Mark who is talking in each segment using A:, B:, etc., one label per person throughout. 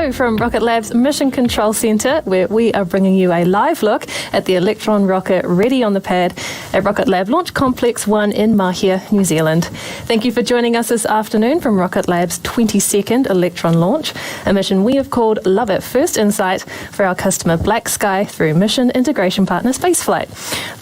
A: Hello from Rocket Lab's Mission Control Centre, where we are bringing you a live look at the Electron rocket ready on the pad at Rocket Lab Launch Complex 1 in Mahia, New Zealand. Thank you for joining us this afternoon from Rocket Lab's 22nd Electron launch, a mission we have called Love at First Insight for our customer BlackSky through mission integration partner Spaceflight.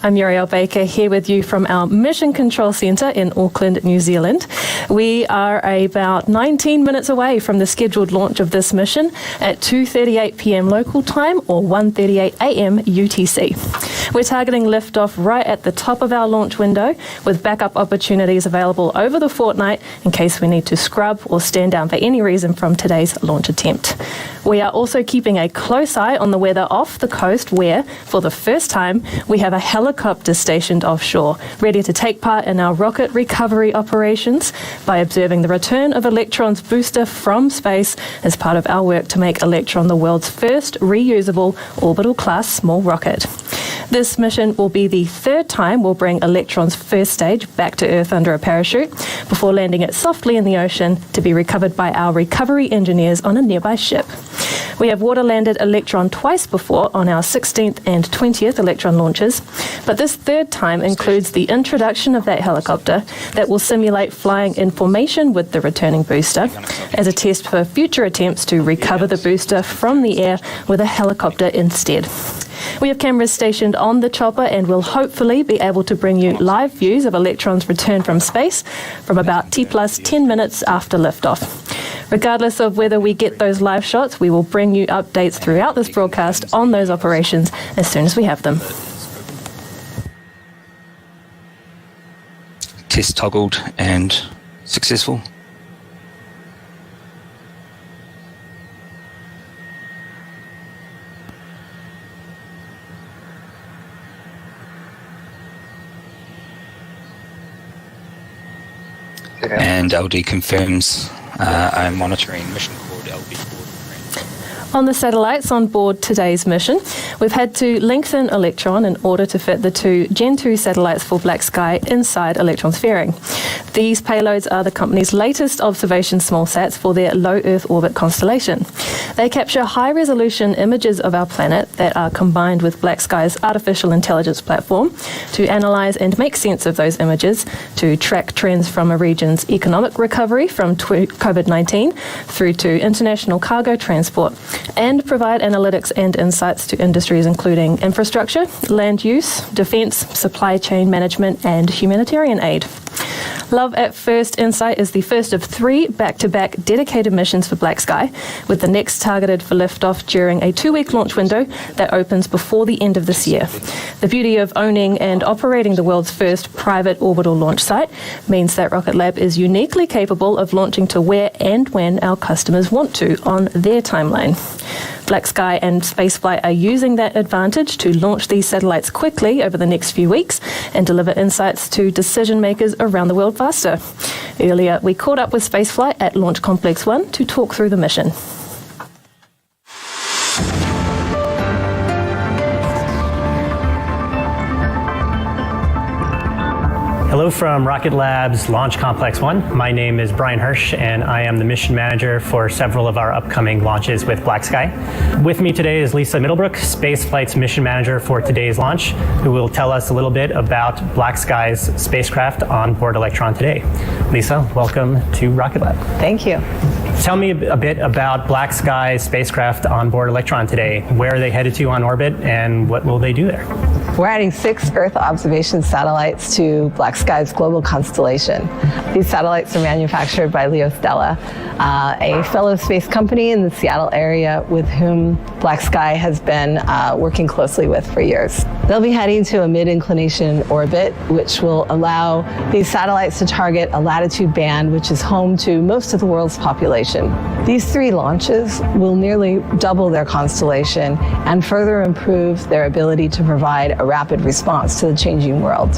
A: I'm Muriel Baker here with you from our Mission Control Centre in Auckland, New Zealand. We are about 19 minutes away from the scheduled launch of this mission at 2:38 p.m. local time or 1:38 a.m. UTC. We're targeting liftoff right at the top of our launch window, with backup opportunities available over the fortnight in case we need to scrub or stand down for any reason from today's launch attempt. We are also keeping a close eye on the weather off the coast where, for the first time, we have a helicopter stationed offshore, ready to take part in our rocket recovery operations by observing the return of Electron's booster from space as part of our work to make Electron the world's first reusable orbital class small rocket. This mission will be the third time we'll bring Electron's first stage back to Earth under a parachute before landing it softly in the ocean to be recovered by our recovery engineers on a nearby ship. We have water-landed Electron twice before on our 16th and 20th Electron launches, but this third time includes the introduction of that helicopter that will simulate flying in formation with the returning booster as a test for future attempts to recover the booster from the air with a helicopter instead. We have cameras stationed on the chopper and will hopefully be able to bring you live views of Electron's return from space from about T+10 minutes after liftoff. Regardless of whether we get those live shots, we will bring you updates throughout this broadcast on those operations as soon as we have them.
B: Test toggled and successful. And LD confirms I'm monitoring mission called LB4.
A: On the satellites on board today's mission, we've had to lengthen Electron in order to fit the two Gen 2 satellites for BlackSky inside Electron's fairing. These payloads are the company's latest observation smallsats for their low Earth orbit constellation. They capture high-resolution images of our planet that are combined with BlackSky's artificial intelligence platform to analyse and make sense of those images, to track trends from a region's economic recovery from COVID-19 through to international cargo transport, and provide analytics and insights to industries including infrastructure, land use, defence, supply chain management and humanitarian aid. Love at First Insight is the first of 3 back-to-back dedicated missions for BlackSky, with the next targeted for liftoff during a 2-week launch window that opens before the end of this year. The beauty of owning and operating the world's first private orbital launch site means that Rocket Lab is uniquely capable of launching to where and when our customers want to on their timeline. BlackSky and Spaceflight are using that advantage to launch these satellites quickly over the next few weeks and deliver insights to decision makers around the world faster. Earlier, we caught up with Spaceflight at Launch Complex 1 to talk through the mission.
C: Hello from Rocket Lab's Launch Complex 1. My name is Brian Hirsch, and I am the mission manager for several of our upcoming launches with BlackSky. With me today is Lisa Middlebrook, Spaceflight's mission manager for today's launch, who will tell us a little bit about BlackSky's spacecraft on board Electron today. Lisa, welcome to Rocket Lab.
D: Thank you.
C: Tell me a bit about BlackSky's spacecraft on board Electron today. Where are they headed to on orbit, and what will they do there?
D: We're adding 6 Earth observation satellites to BlackSky's global constellation. These satellites are manufactured by LeoStella, a fellow space company in the Seattle area with whom BlackSky has been working closely with for years. They'll be heading to a mid-inclination orbit, which will allow these satellites to target a latitude band which is home to most of the world's population. These 3 launches will nearly double their constellation and further improve their ability to provide a rapid response to the changing world.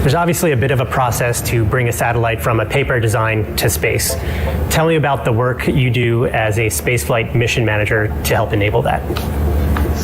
C: There's obviously a bit of a process to bring a satellite from a paper design to space. Tell me about the work you do as a spaceflight mission manager to help enable that.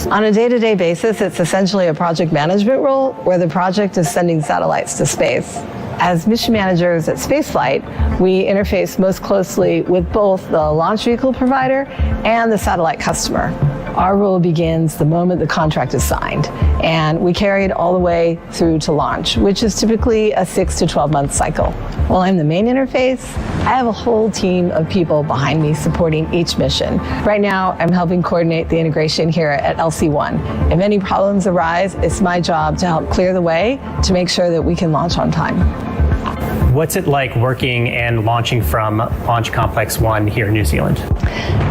D: On a day-to-day basis, it's essentially a project management role where the project is sending satellites to space. As mission managers at Spaceflight, we interface most closely with both the launch vehicle provider and the satellite customer. Our role begins the moment the contract is signed, and we carry it all the way through to launch, which is typically a 6 to 12 month cycle. While I'm the main interface, I have a whole team of people behind me supporting each mission. Right now, I'm helping coordinate the integration here at LC-1. If any problems arise, it's my job to help clear the way to make sure that we can launch on time.
C: What's it like working and launching from Launch Complex 1 here in New Zealand?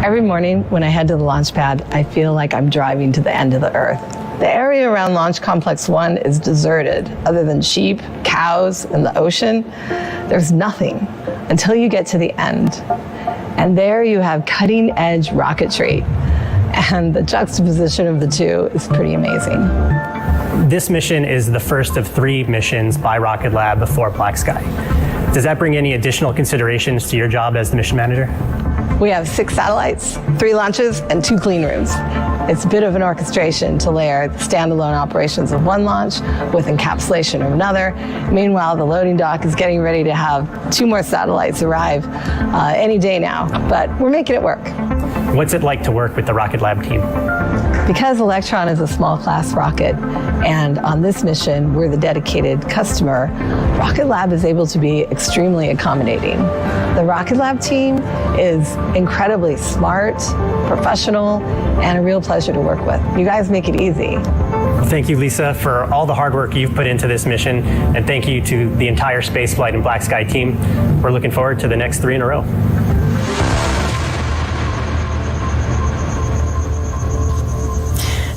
D: Every morning when I head to the launch pad, I feel like I'm driving to the end of the earth. The area around Launch Complex 1 is deserted. Other than sheep, cows, and the ocean, there's nothing until you get to the end. And there you have cutting-edge rocketry. And the juxtaposition of the two is pretty amazing.
C: This mission is the first of 3 missions by Rocket Lab before BlackSky. Does that bring any additional considerations to your job as the mission manager?
D: We have 6 satellites, 3 launches, and 2 clean rooms. It's a bit of an orchestration to layer the standalone operations of one launch with encapsulation of another. Meanwhile, the loading dock is getting ready to have 2 more satellites arrive any day now, but we're making it work.
C: What's it like to work with the Rocket Lab team?
D: Because Electron is a small class rocket, and on this mission, we're the dedicated customer, Rocket Lab is able to be extremely accommodating. The Rocket Lab team is incredibly smart, professional, and a real pleasure to work with. You guys make it easy.
C: Thank you, Lisa, for all the hard work you've put into this mission, and thank you to the entire Spaceflight and BlackSky team. We're looking forward to the next 3 in a row.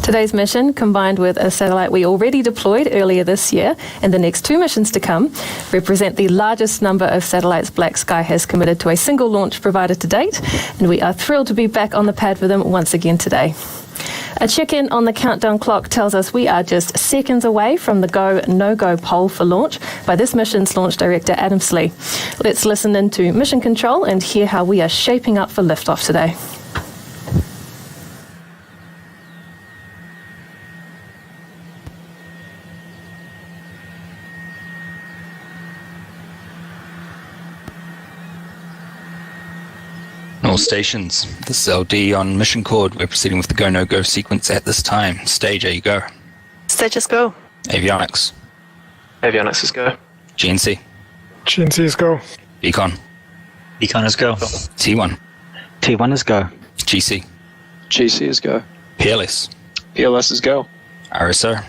A: Today's mission, combined with a satellite we already deployed earlier this year and the next 2 missions to come, represent the largest number of satellites BlackSky has committed to a single launch provider to date, and we are thrilled to be back on the pad with them once again today. A check-in on the countdown clock tells us we are just seconds away from the go, no-go poll for launch by this mission's launch director, Adam Slee. Let's listen into Mission Control and hear how we are shaping up for liftoff today.
B: All stations, this is LD on mission cord. We're proceeding with the go, no-go sequence at this time. Stage, A, you go.
E: Stage is go.
B: Avionics.
E: Avionics is go.
B: GNC.
F: GNC is go.
B: Beacon.
G: Beacon is go.
B: T1.
G: T1 is go.
B: GC.
F: GC is go.
B: PLS.
F: PLS is go.
B: RSO.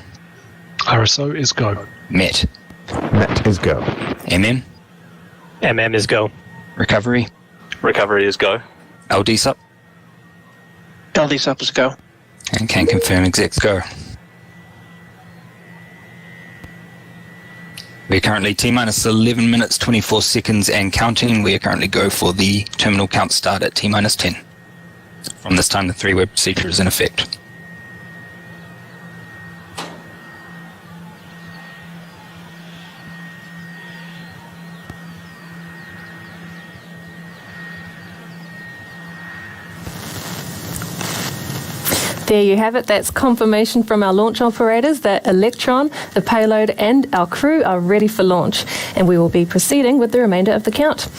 F: RSO is go.
B: MET.
H: MET is go.
B: MM.
C: MM is go.
B: Recovery.
E: Recovery is go.
B: LD sup.
E: LD sup is go.
B: And can confirm execs go. We're currently T-minus 11 minutes, 24 seconds and counting. We are currently go for the terminal count start at T-minus 10. From this time, the 3-way procedure is in effect.
A: There you have it. That's confirmation from our launch operators that Electron, the payload, and our crew are ready for launch, and we will be proceeding with the remainder of the count.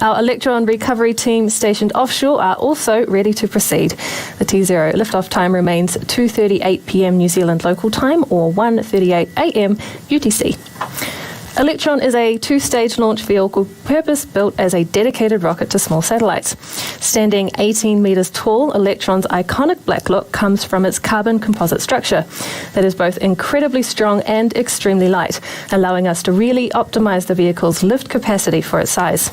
A: Our Electron recovery team stationed offshore are also ready to proceed. The T0 liftoff time remains 2:38 p.m. New Zealand local time or 1:38 a.m. UTC. Electron is a 2-stage launch vehicle purpose-built as a dedicated rocket to small satellites. Standing 18 metres tall, Electron's iconic black look comes from its carbon composite structure that is both incredibly strong and extremely light, allowing us to really optimise the vehicle's lift capacity for its size.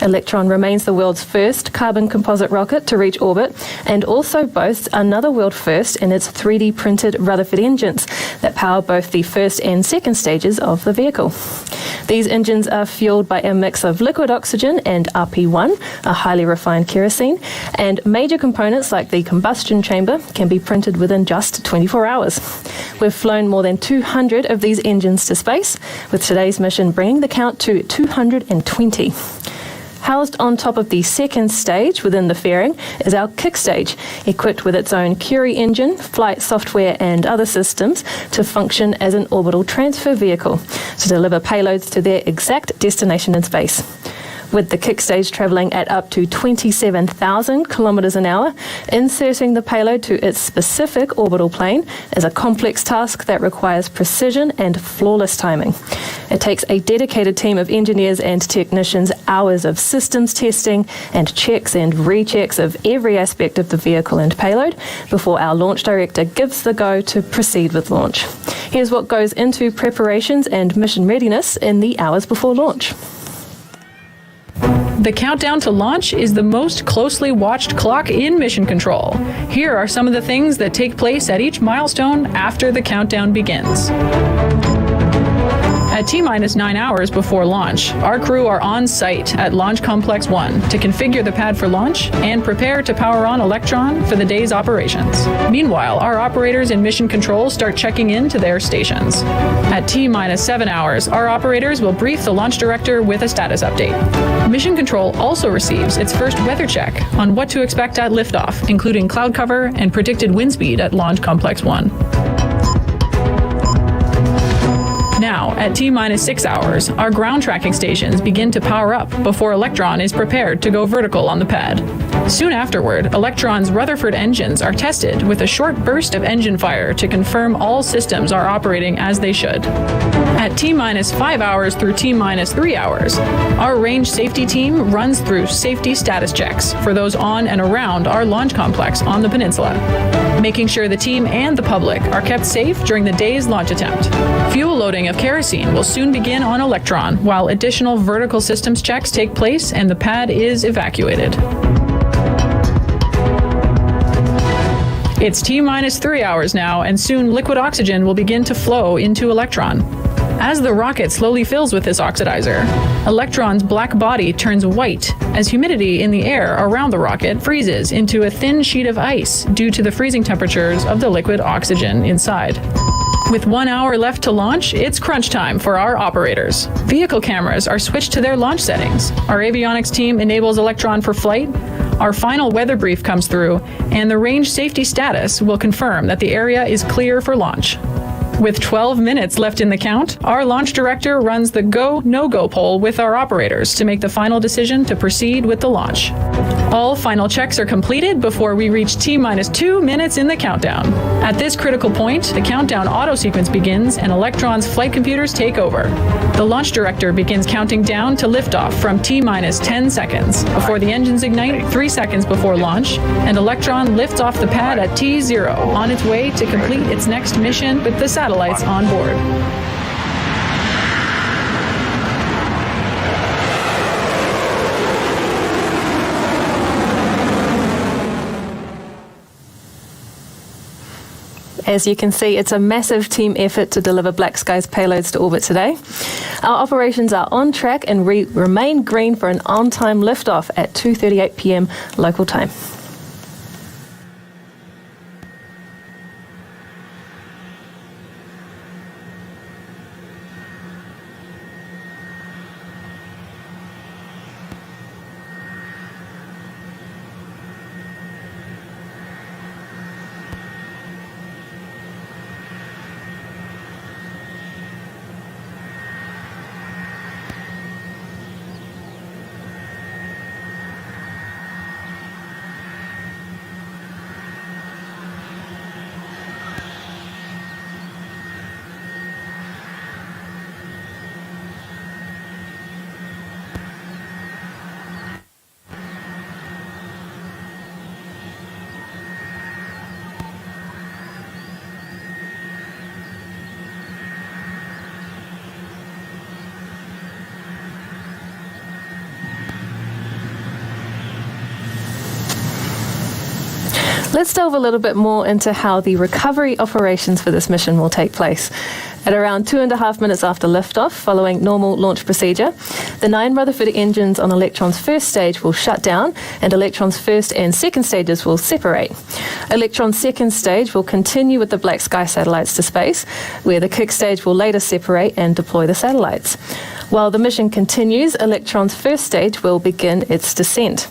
A: Electron remains the world's first carbon composite rocket to reach orbit and also boasts another world first in its 3D printed Rutherford engines that power both the first and second stages of the vehicle. These engines are fueled by a mix of liquid oxygen and RP1, a highly refined kerosene, and major components like the combustion chamber can be printed within just 24 hours. We've flown more than 200 of these engines to space, with today's mission bringing the count to 220. Housed on top of the second stage within the fairing is our kick stage, equipped with its own Curie engine, flight software and other systems to function as an orbital transfer vehicle to deliver payloads to their exact destination in space. With the kick stage travelling at up to 27,000 kilometres an hour, inserting the payload to its specific orbital plane is a complex task that requires precision and flawless timing. It takes a dedicated team of engineers and technicians hours of systems testing and checks and rechecks of every aspect of the vehicle and payload before our launch director gives the go to proceed with launch. Here's what goes into preparations and mission readiness in the hours before launch.
H: The countdown to launch is the most closely watched clock in mission control. Here are some of the things that take place at each milestone after the countdown begins. At T-minus 9 hours before launch, our crew are on site at Launch Complex 1 to configure the pad for launch and prepare to power on Electron for the day's operations. Meanwhile, our operators in mission control start checking in to their stations. At T-minus 7 hours, our operators will brief the launch director with a status update. Mission control also receives its first weather check on what to expect at liftoff, including cloud cover and predicted wind speed at Launch Complex 1. Now, at T-minus 6 hours, our ground tracking stations begin to power up before Electron is prepared to go vertical on the pad. Soon afterward, Electron's Rutherford engines are tested with a short burst of engine fire to confirm all systems are operating as they should. At T-minus 5 hours through T-minus 3 hours, our range safety team runs through safety status checks for those on and around our launch complex on the Peninsula, making sure the team and the public are kept safe during the day's launch attempt. Fuel loading of kerosene will soon begin on Electron, while additional vertical systems checks take place and the pad is evacuated. It's T-minus 3 hours now, and soon liquid oxygen will begin to flow into Electron. As the rocket slowly fills with this oxidizer, Electron's black body turns white as humidity in the air around the rocket freezes into a thin sheet of ice due to the freezing temperatures of the liquid oxygen inside. With 1 hour left to launch, it's crunch time for our operators. Vehicle cameras are switched to their launch settings. Our avionics team enables Electron for flight. Our final weather brief comes through, and the range safety status will confirm that the area is clear for launch. With 12 minutes left in the count, our launch director runs the go, no-go poll with our operators to make the final decision to proceed with the launch. All final checks are completed before we reach T-minus 2 minutes in the countdown. At this critical point, the countdown auto sequence begins and Electron's flight computers take over. The launch director begins counting down to liftoff from T-minus 10 seconds before the engines ignite 3 seconds before launch, and Electron lifts off the pad at T0 on its way to complete its next mission with the satellites on board.
A: As you can see, it's a massive team effort to deliver BlackSky's payloads to orbit today. Our operations are on track and remain green for an on-time liftoff at 2:38 p.m. local time. Let's delve a little bit more into how the recovery operations for this mission will take place. At around 2.5 minutes after liftoff, following normal launch procedure, the 9 Rutherford engines on Electron's first stage will shut down and Electron's first and second stages will separate. Electron's second stage will continue with the BlackSky satellites to space, where the kick stage will later separate and deploy the satellites. While the mission continues, Electron's first stage will begin its descent.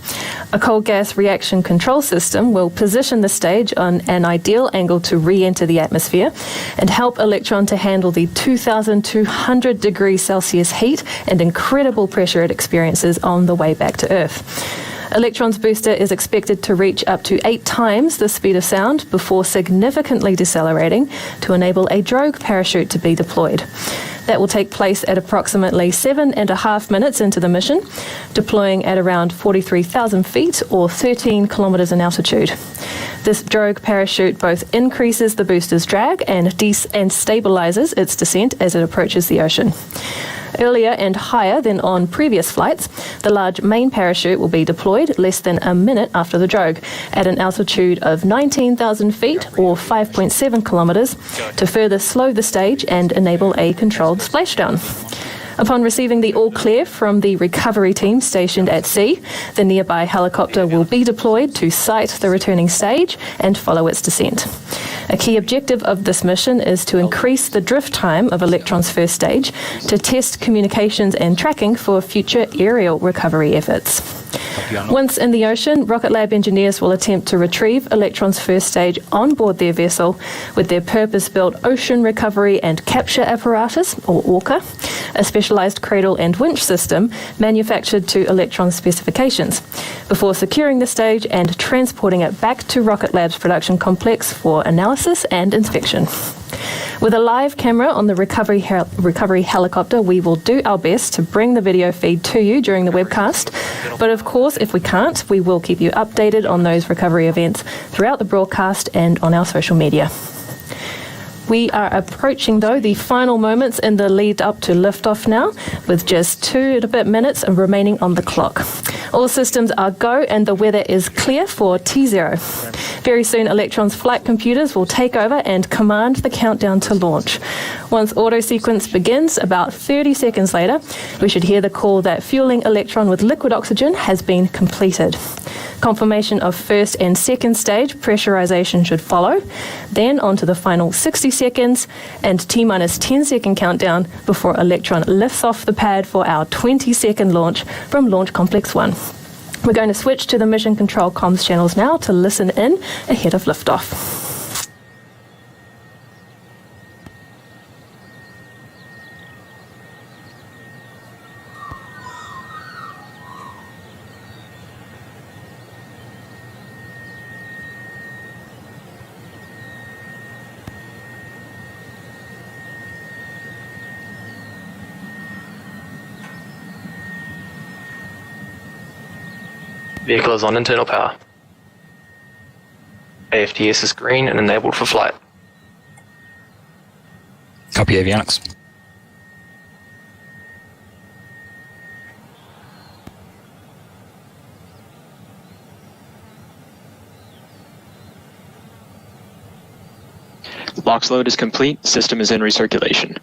A: A cold gas reaction control system will position the stage on an ideal angle to re-enter the atmosphere and help Electron to handle the 2,200 degrees Celsius heat and incredible pressure it experiences on the way back to Earth. Electron's booster is expected to reach up to 8 times the speed of sound before significantly decelerating to enable a drogue parachute to be deployed. That will take place at approximately 7.5 minutes into the mission, deploying at around 43,000 feet or 13 kilometers in altitude. This drogue parachute both increases the booster's drag and stabilizes its descent as it approaches the ocean. Earlier and higher than on previous flights, the large main parachute will be deployed less than a minute after the drogue at an altitude of 19,000 feet or 5.7 kilometers to further slow the stage and enable a controlled splashdown. Upon receiving the all-clear from the recovery team stationed at sea, the nearby helicopter will be deployed to sight the returning stage and follow its descent. A key objective of this mission is to increase the drift time of Electron's first stage to test communications and tracking for future aerial recovery efforts. Once in the ocean, Rocket Lab engineers will attempt to retrieve Electron's first stage on board their vessel with their purpose-built Ocean Recovery and Capture Apparatus, or ORCA, a specialized cradle and winch system manufactured to Electron specifications, before securing the stage and transporting it back to Rocket Lab's production complex for analysis and inspection. With a live camera on the recovery helicopter, we will do our best to bring the video feed to you during the webcast. But of course, if we can't, we will keep you updated on those recovery events throughout the broadcast and on our social media. We are approaching, though, the final moments in the lead up to liftoff now, with just 2 and a bit minutes remaining on the clock. All systems are go and the weather is clear for T0. Very soon, Electron's flight computers will take over and command the countdown to launch. Once auto sequence begins, about 30 seconds later, we should hear the call that fueling Electron with liquid oxygen has been completed. Confirmation of first and second stage pressurization should follow, then on to the final 60 seconds and T-minus 10-second countdown before Electron lifts off the pad for our 20-second launch from Launch Complex 1. We're going to switch to the mission control comms channels now to listen in ahead of liftoff.
E: Vehicle is on internal power. AFTS is green and enabled for flight.
B: Copy, avionics.
F: LOX load is complete. System is in recirculation.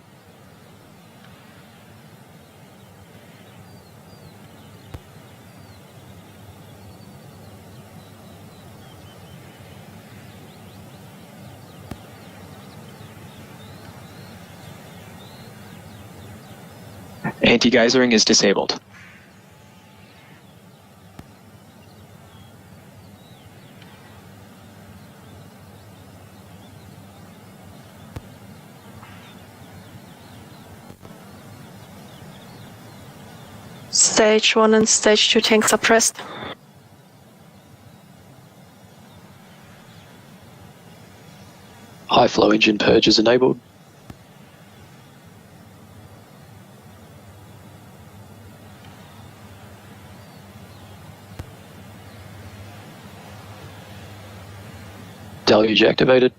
F: Anti-geysering is disabled.
I: Stage 1 and Stage 2 tanks are pressed.
F: High flow engine purge is enabled. Deluge activated.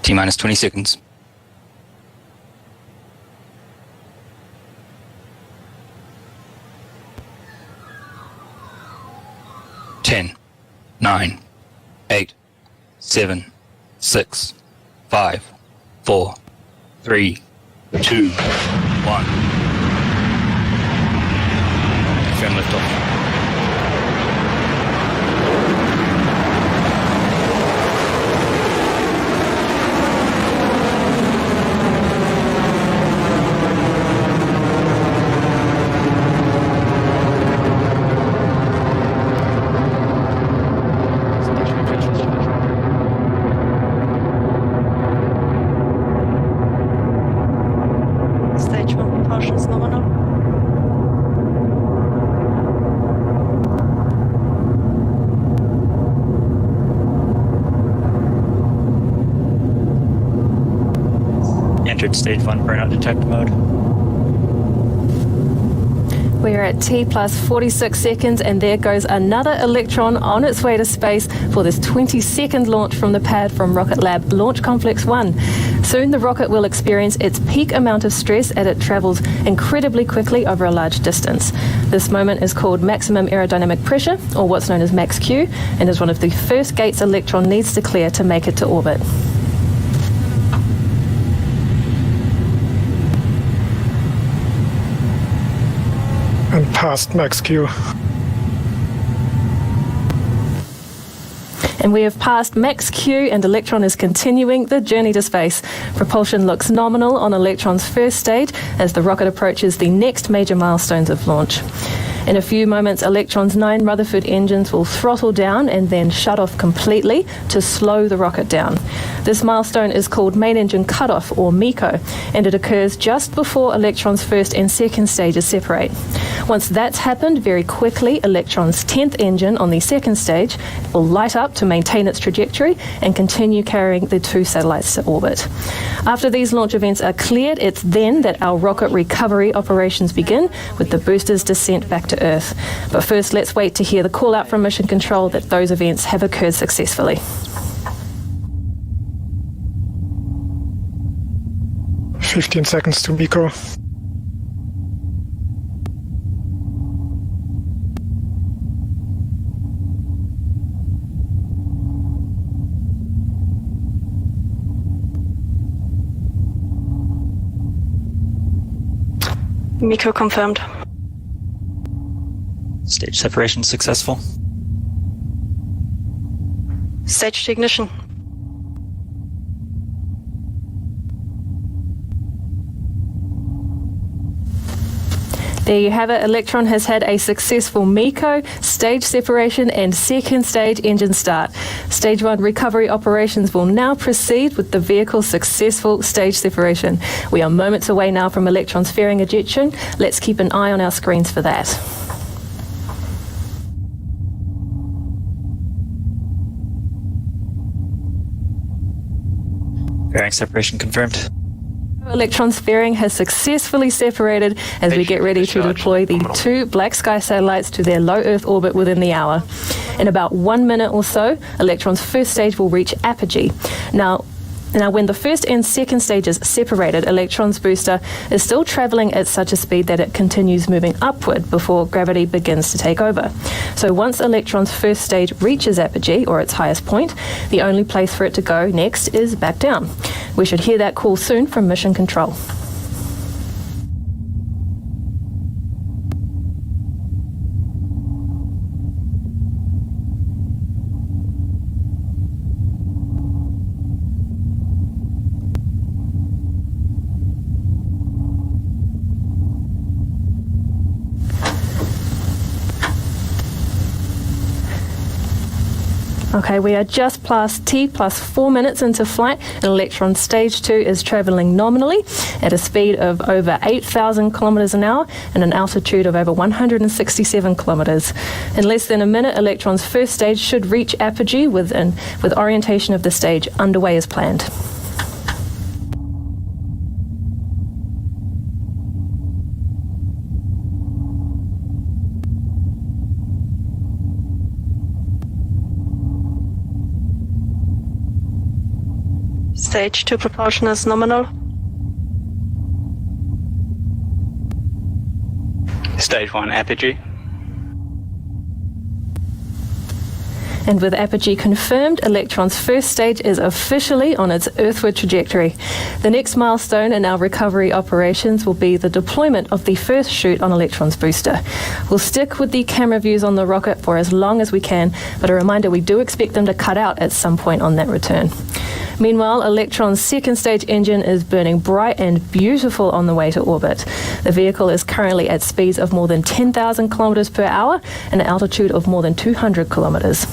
B: T-minus 20 seconds. Ten, 9, 8, 7, 6, 5, 4, 3, 2, 1. Confirm liftoff.
I: propulsion is nominal.
G: Entered stage 1 burnout detect mode.
A: We're at T plus 46 seconds, and there goes another Electron on its way to space for this 22nd launch from the pad from Rocket Lab Launch Complex 1. Soon the rocket will experience its peak amount of stress as it travels incredibly quickly over a large distance. This moment is called maximum aerodynamic pressure, or what's known as max Q, and is one of the first gates Electron needs to clear to make it to orbit.
J: And past max Q.
A: And we have passed max Q, and Electron is continuing the journey to space. Propulsion looks nominal on Electron's first stage as the rocket approaches the next major milestones of launch. In a few moments, Electron's 9 Rutherford engines will throttle down and then shut off completely to slow the rocket down. This milestone is called main engine cutoff, or MECO, and it occurs just before Electron's first and second stages separate. Once that's happened, very quickly, Electron's 10th engine on the second stage will light up to maintain its trajectory and continue carrying the 2 satellites to orbit. After these launch events are cleared, it's then that our rocket recovery operations begin, with the boosters' descent back to Earth. But first, let's wait to hear the call out from Mission Control that those events have occurred successfully.
J: "15 seconds to MECO."
I: MECO confirmed.
G: Stage separation successful.
I: Stage to ignition.
A: There you have it. Electron has had a successful MECO, stage separation, and second stage engine start. Stage 1 recovery operations will now proceed with the vehicle's successful stage separation. We are moments away now from Electron's fairing ejection. Let's keep an eye on our screens for that.
G: Fairing separation confirmed.
A: Electron's fairing has successfully separated as we get ready to deploy the 2 BlackSky satellites to their low Earth orbit within the hour. In about 1 minute or so, Electron's first stage will reach apogee. Now, when the first and second stages separated, Electron's booster is still travelling at such a speed that it continues moving upward before gravity begins to take over. So once Electron's first stage reaches apogee, or its highest point, the only place for it to go next is back down. We should hear that call soon from Mission Control. Okay, we are just past T plus 4 minutes into flight, and Electron Stage 2 is travelling nominally at a speed of over 8,000 kilometres an hour and an altitude of over 167 kilometres. In less than a minute, Electron's first stage should reach apogee with orientation of the stage underway as planned.
I: Stage 2 propulsion is nominal.
K: Stage 1 apogee.
A: And with apogee confirmed, Electron's first stage is officially on its earthward trajectory. The next milestone in our recovery operations will be the deployment of the first chute on Electron's booster. We'll stick with the camera views on the rocket for as long as we can, but a reminder, we do expect them to cut out at some point on that return. Meanwhile, Electron's second stage engine is burning bright and beautiful on the way to orbit. The vehicle is currently at speeds of more than 10,000 kilometres per hour and an altitude of more than 200 kilometres.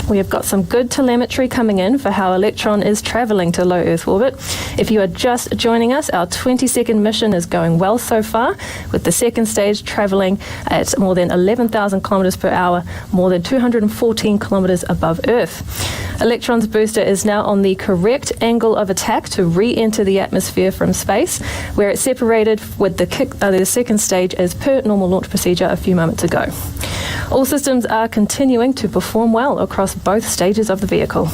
A: We have got some good telemetry coming in for how Electron is travelling to low Earth orbit. If you are just joining us, our 20-second mission is going well so far, with the second stage travelling at more than 11,000 kilometres per hour, more than 214 kilometres above Earth. Electron's booster is now on the correct angle of attack to re-enter the atmosphere from space, where it separated with the second stage as per normal launch procedure a few moments ago. All systems are continuing to perform well across both stages of the vehicle.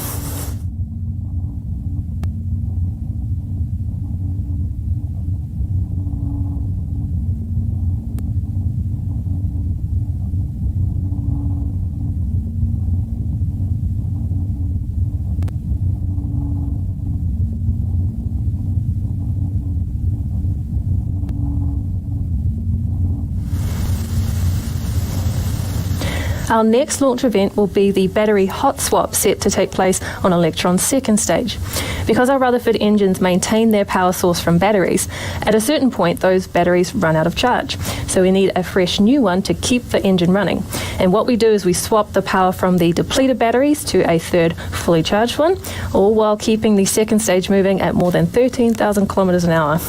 A: Our next launch event will be the battery hot swap set to take place on Electron's second stage. Because our Rutherford engines maintain their power source from batteries, at a certain point those batteries run out of charge. So we need a fresh new one to keep the engine running. And what we do is we swap the power from the depleted batteries to a third fully charged one, all while keeping the second stage moving at more than 13,000 kilometres an hour.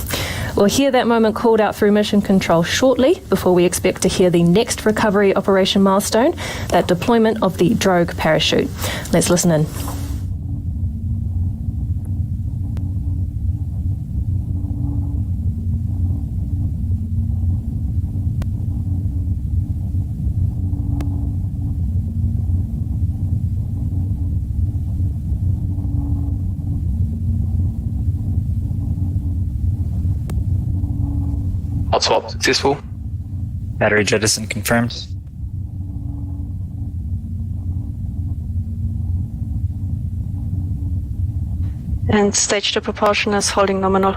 A: We'll hear that moment called out through mission control shortly before we expect to hear the next recovery operation milestone, that deployment of the drogue parachute. Let's listen in.
E: Hot swap successful.
G: Battery jettison confirmed.
I: And stage 2 propulsion is holding nominal.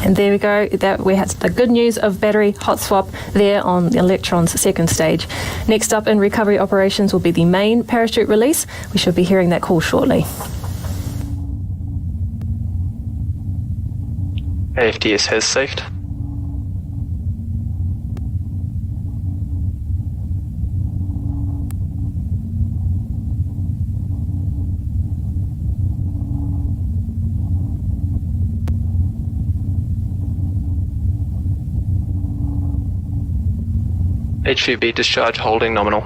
A: And there we go. That we had the good news of battery hot swap there on the Electron's second stage. Next up in recovery operations will be the main parachute release. We should be hearing that call shortly.
E: AFDS has safed. HVB discharge holding nominal.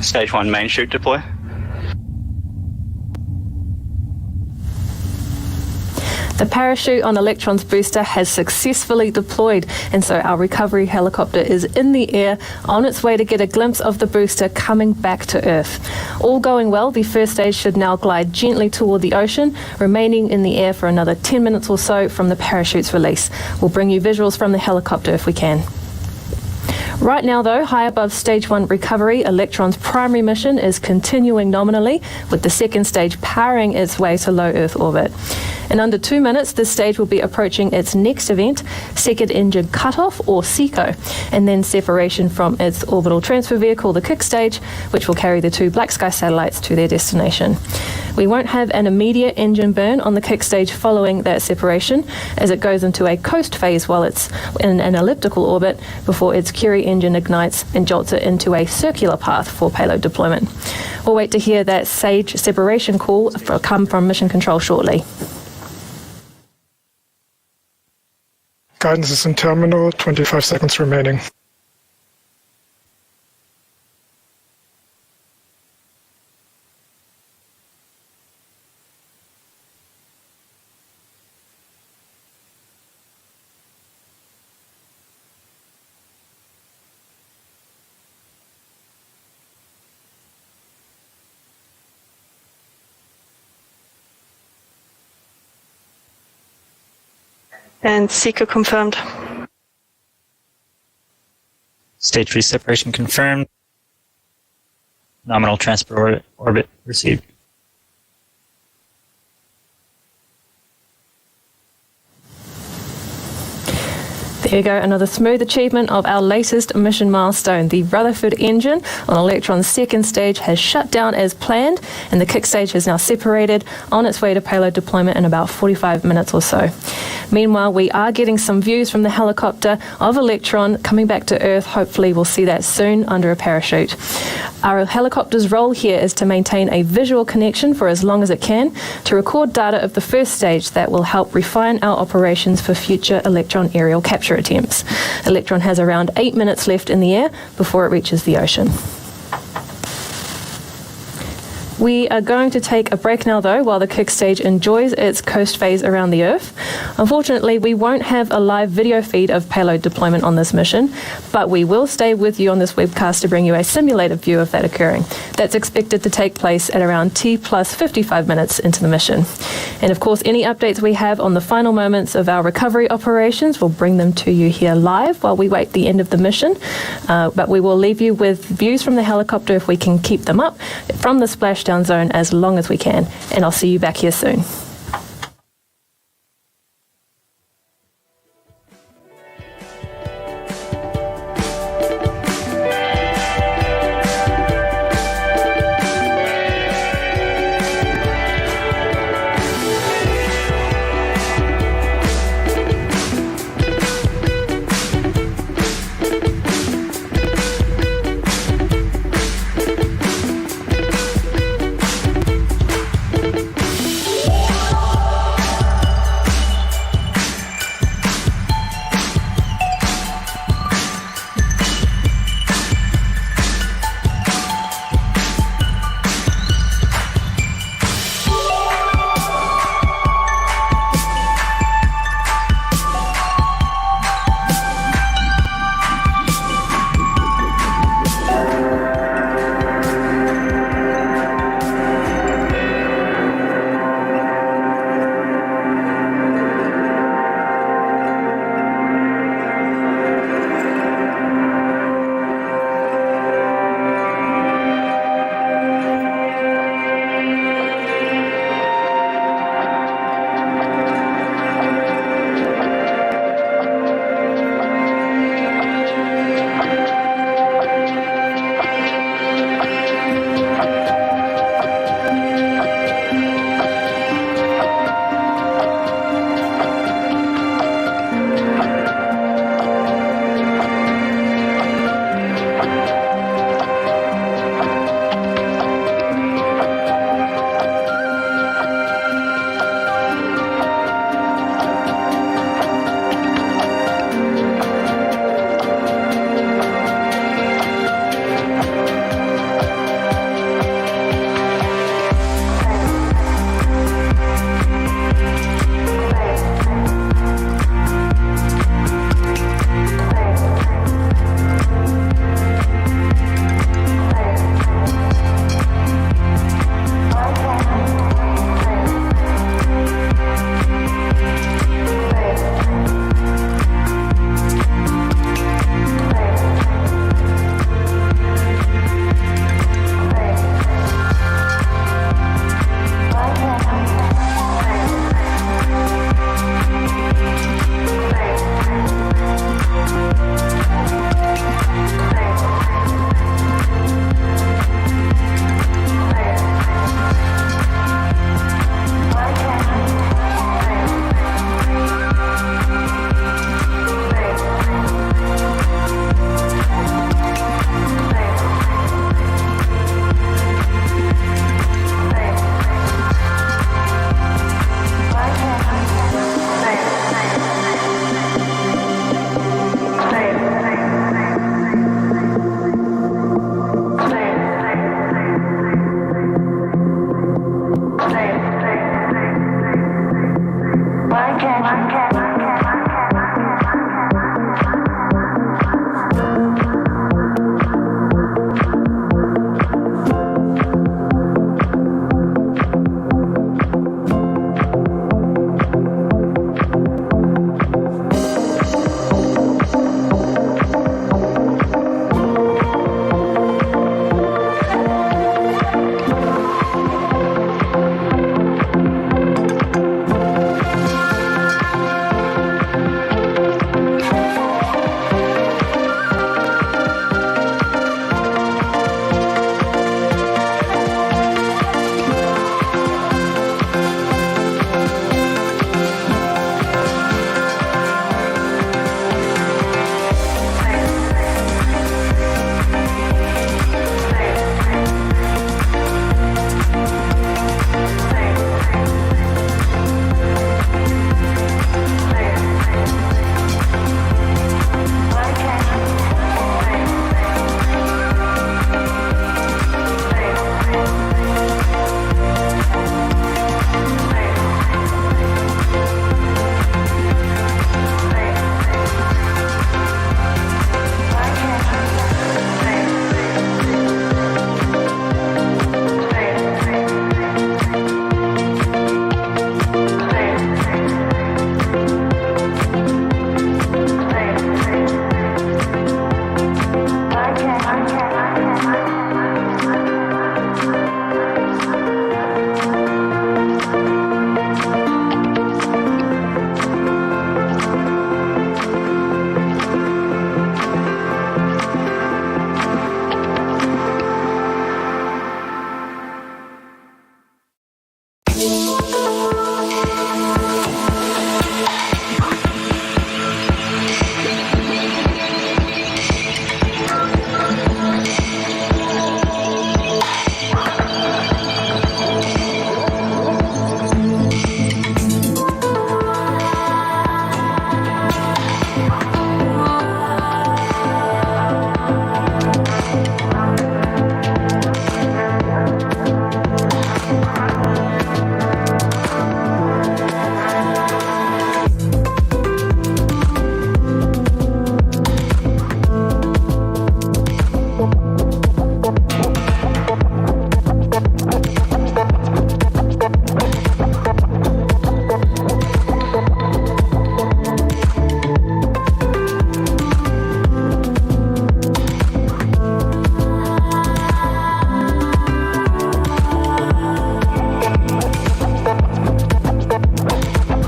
K: Stage 1 main chute deploy.
A: The parachute on Electron's booster has successfully deployed, and so our recovery helicopter is in the air on its way to get a glimpse of the booster coming back to Earth. All going well, the first stage should now glide gently toward the ocean, remaining in the air for another 10 minutes or so from the parachute's release. We'll bring you visuals from the helicopter if we can. Right now, though, high above Stage 1 recovery, Electron's primary mission is continuing nominally, with the second stage powering its way to low Earth orbit. In under 2 minutes, this stage will be approaching its next event, second engine cutoff, or SECO, and then separation from its orbital transfer vehicle, the kick stage, which will carry the two BlackSky satellites to their destination. We won't have an immediate engine burn on the kick stage following that separation, as it goes into a coast phase while it's in an elliptical orbit before its Curie engine ignites and jolts it into a circular path for payload deployment. We'll wait to hear that stage separation call come from mission control shortly.
J: Guidance is in terminal, 25 seconds remaining.
I: And SECO confirmed.
G: Stage 3 separation confirmed. Nominal transfer orbit received.
A: There you go, another smooth achievement of our latest mission milestone. The Rutherford engine on Electron's second stage has shut down as planned, and the kick stage has now separated on its way to payload deployment in about 45 minutes or so. Meanwhile, we are getting some views from the helicopter of Electron coming back to Earth. Hopefully we'll see that soon under a parachute. Our helicopter's role here is to maintain a visual connection for as long as it can, to record data of the first stage that will help refine our operations for future Electron aerial capture attempts. Electron has around 8 minutes left in the air before it reaches the ocean. We are going to take a break now, though, while the kick stage enjoys its coast phase around the Earth. Unfortunately, we won't have a live video feed of payload deployment on this mission, but we will stay with you on this webcast to bring you a simulated view of that occurring. That's expected to take place at around T plus 55 minutes into the mission. And of course, any updates we have on the final moments of our recovery operations, we'll bring them to you here live while we wait the end of the mission. But we will leave you with views from the helicopter if we can keep them up from the splashdown zone as long as we can, and I'll see you back here soon.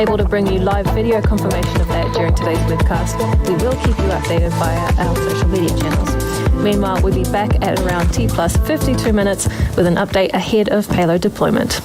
A: able to bring you live video confirmation of that during today's webcast. We will keep you updated via our social media channels. Meanwhile, we'll be back at around T plus 52 minutes with an update ahead of payload deployment.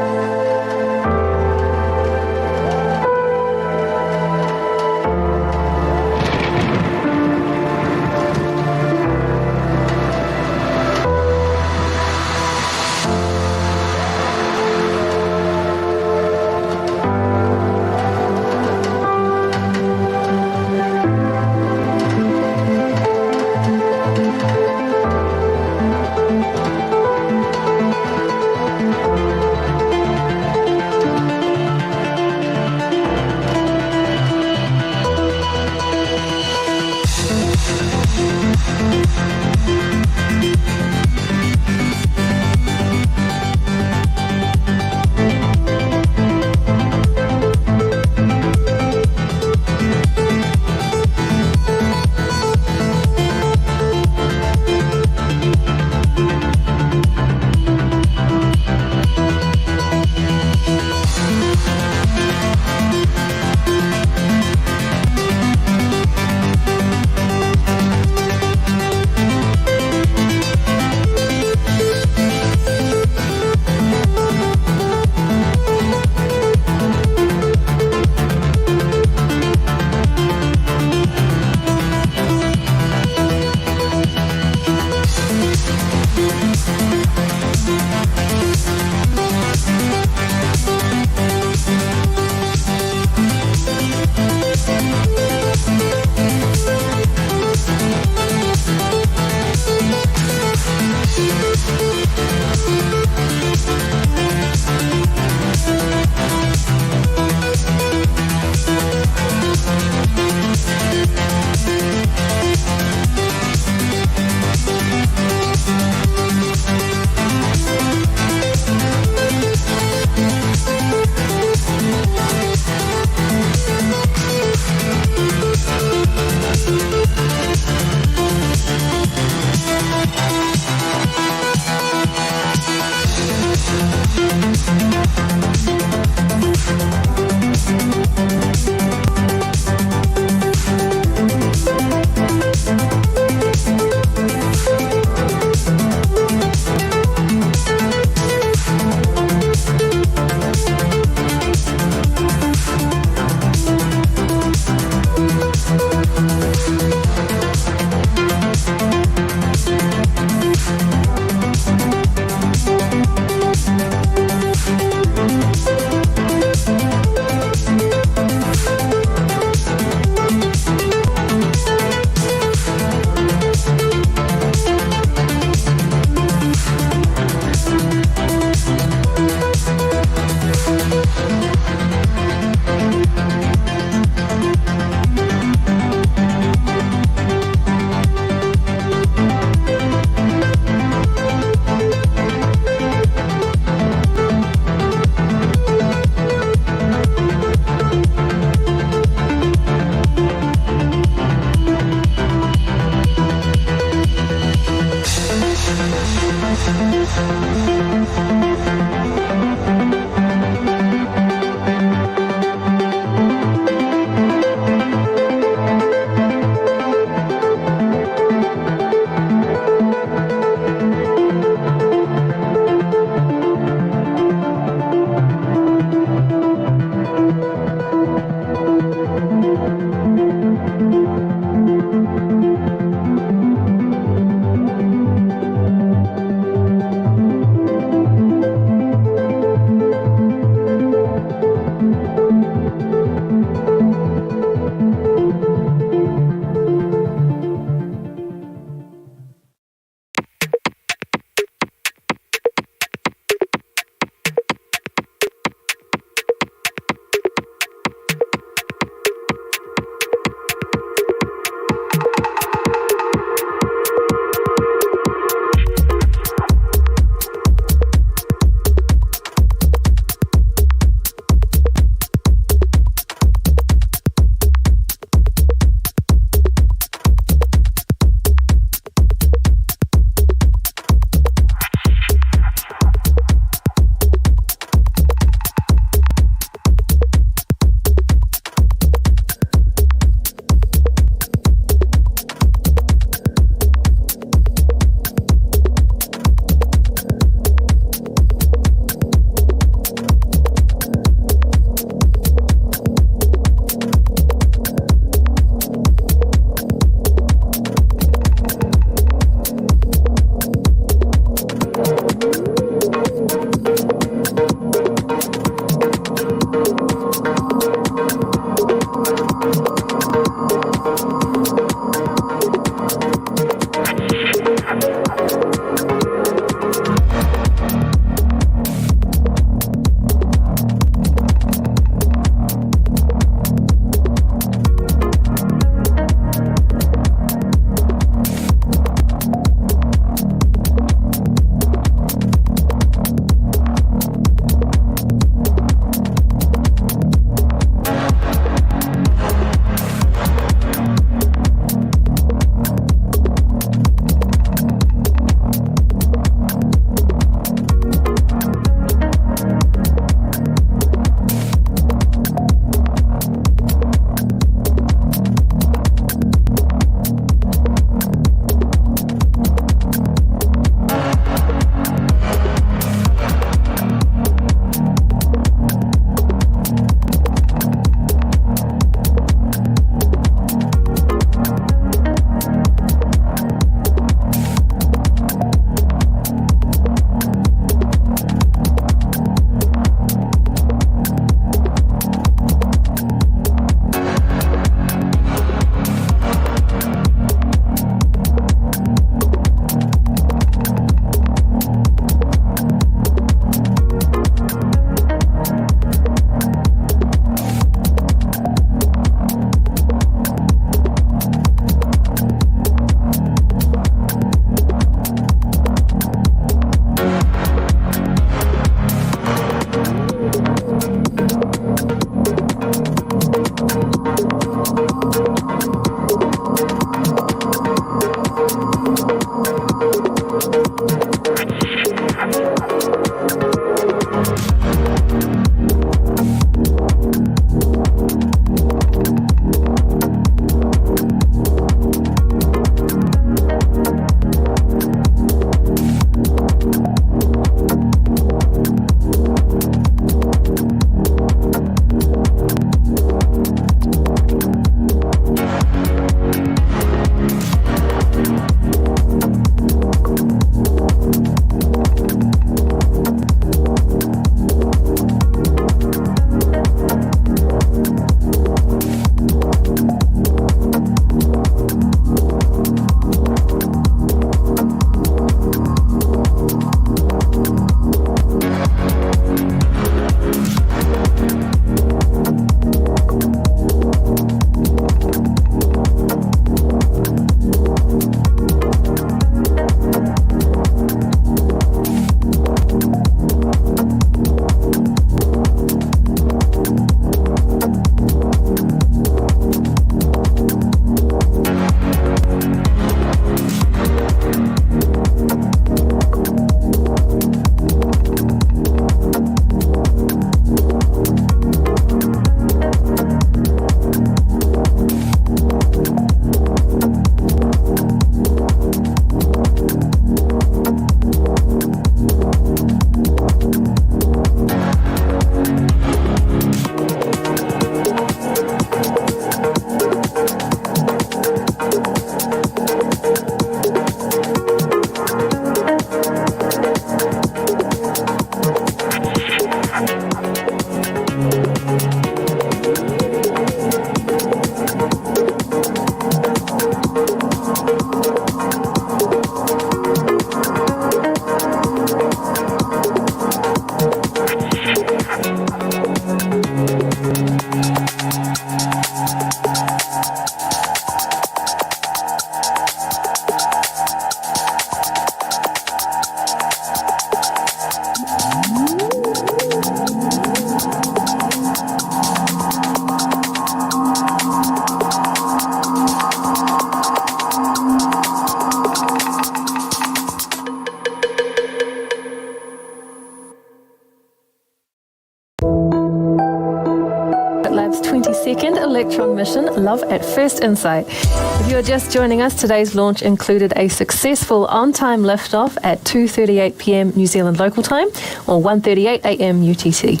A: 22nd Electron mission, Love at First Insight. If you are just joining us, today's launch included a successful on-time liftoff at 2:38 p.m. New Zealand local time, or 1:38 a.m. UTC.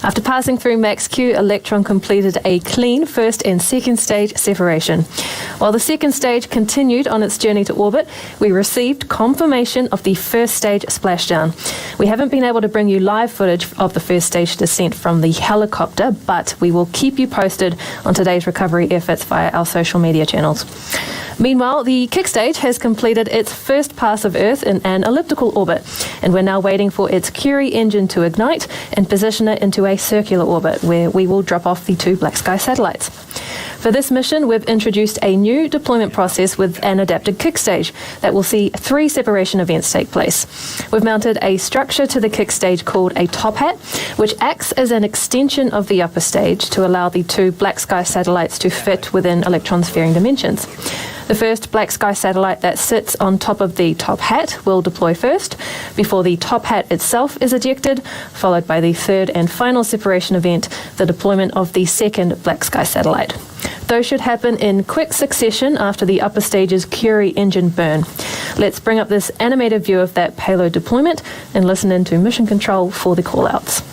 A: After passing through Max Q, Electron completed a clean first and second stage separation. While the second stage continued on its journey to orbit, we received confirmation of the first stage splashdown. We haven't been able to bring you live footage of the first stage descent from the helicopter, but we will keep you posted on today's recovery efforts via our social media channels. Meanwhile, the kick stage has completed its first pass of Earth in an elliptical orbit, and we're now waiting for its Curie engine to ignite and position it into a circular orbit, where we will drop off the two BlackSky satellites. For this mission, we've introduced a new deployment process with an adapted kick stage that will see 3 separation events take place. We've mounted a structure to the kick stage called a top hat, which acts as an extension of the upper stage to allow the two BlackSky satellites to fit within Electron's varying dimensions. The first BlackSky satellite that sits on top of the top hat will deploy first, before the top hat itself is ejected, followed by the third and final separation event, the deployment of the second BlackSky satellite. Those should happen in quick succession after the upper stage's Curie engine burn. Let's bring up this animated view of that payload deployment and listen into mission control for the callouts.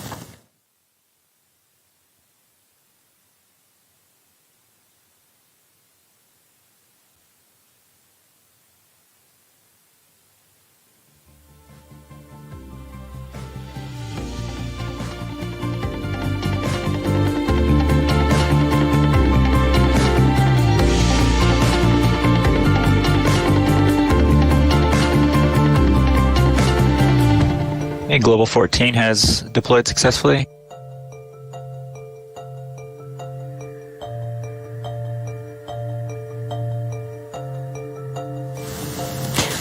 G: Global 14 has deployed successfully.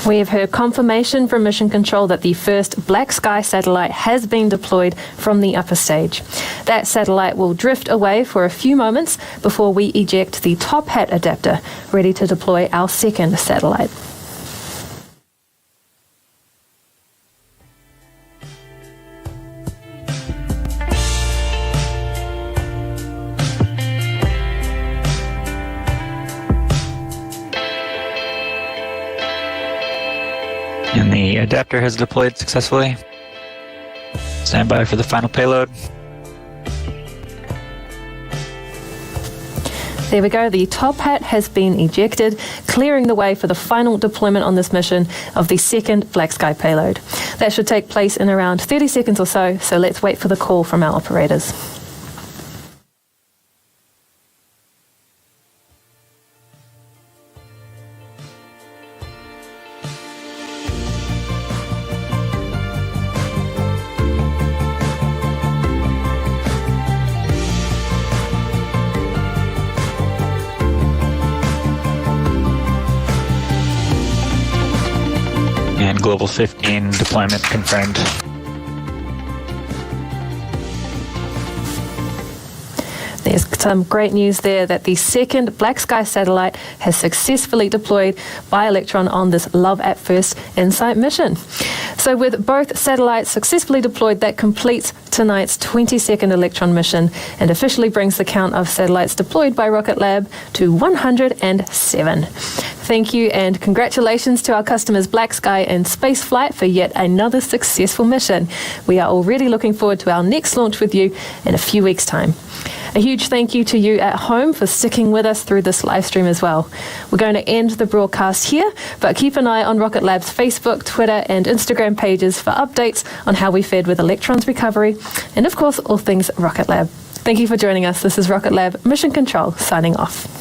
A: We have heard confirmation from Mission Control that the first BlackSky satellite has been deployed from the upper stage. That satellite will drift away for a few moments before we eject the top hat adapter, ready to deploy our second satellite.
G: And the adapter has deployed successfully. Stand by for the final payload.
A: There we go, the top hat has been ejected, clearing the way for the final deployment on this mission of the second BlackSky payload. That should take place in around 30 seconds or so let's wait for the call from our operators.
G: And Global 15 deployment confirmed.
A: There's some great news there that the second BlackSky satellite has successfully deployed by Electron on this Love at First Insight mission. So with both satellites successfully deployed, that completes tonight's 22nd Electron mission and officially brings the count of satellites deployed by Rocket Lab to 107. Thank you and congratulations to our customers BlackSky and Spaceflight for yet another successful mission. We are already looking forward to our next launch with you in a few weeks' time. A huge thank you to you at home for sticking with us through this live stream as well. We're going to end the broadcast here, but keep an eye on Rocket Lab's Facebook, Twitter and Instagram pages for updates on how we fared with Electron's recovery and of course all things Rocket Lab. Thank you for joining us. This is Rocket Lab Mission Control signing off.